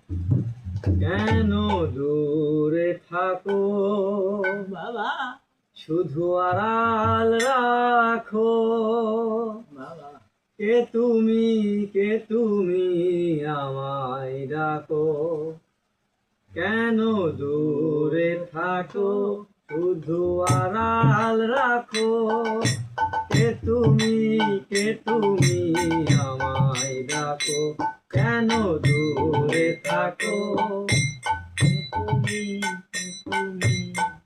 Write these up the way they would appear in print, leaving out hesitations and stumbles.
কেন দূরে থাকো বাবা শুধু আড়াল রাখো বাবা কে তুমি আমায় ডাকো কেন দূরে থাকো শুধু আড়াল রাখো কে তুমি আমায় ডাকো কেন দূরে থাকো তুমি তুমি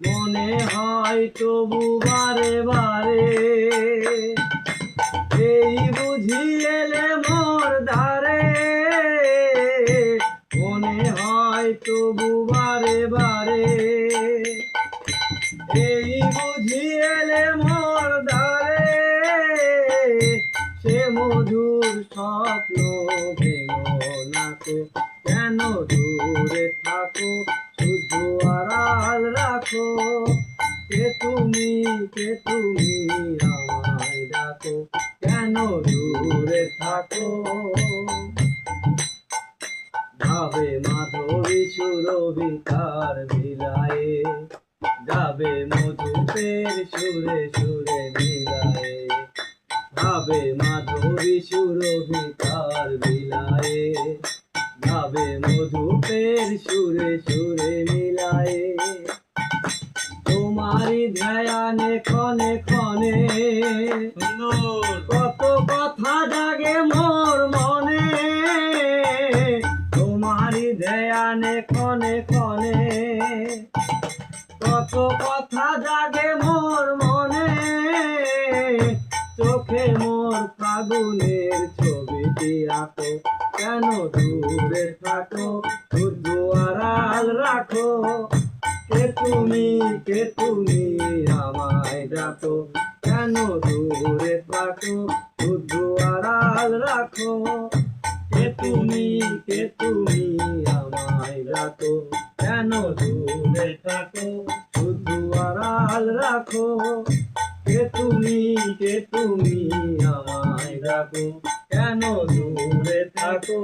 মনে হয় তবু বারে বারে এই বুঝি এলে মোর দ্বারে মনে হয় তবু বারে বারে এই বুঝি এলে মোর দ্বারে সে মধুর স্বপ্ন ভেঙো নাকো কেন দূরে থাকো শুধু আড়াল রাখো কে তুমি আমায় ডাকো কেন দূরে থাকো যাবে মাধবী সুরভিকার বিলায়ে যাবে মধুপের সুরে সুরে মিলায়ে যাবে মাধবী সুরভিকার বিলায়ে যাবে মধুপের সুরে সুরে মিলায়ে তোমারি ধ্যানে ক্ষণে ক্ষণে সুন্দর কত কথা জাগে মোর মনে তোমারি ধ্যানে ক্ষণে ক্ষণে কত কথা জাগে মোর মনে চোখে মোর ফাগুনের ছবিটি আঁকো কেন দূরে থাকো শুধু আড়াল রাখো কে তুমি আমায় ডাকো কেন দূরে থাকো শুধু আড়াল রাখো কে তুমি আমায় ডাকো কেন দূরে থাকো শুধু আড়াল রাখো কে তুমি আমায় ডাকো কেন দূরে থাকো।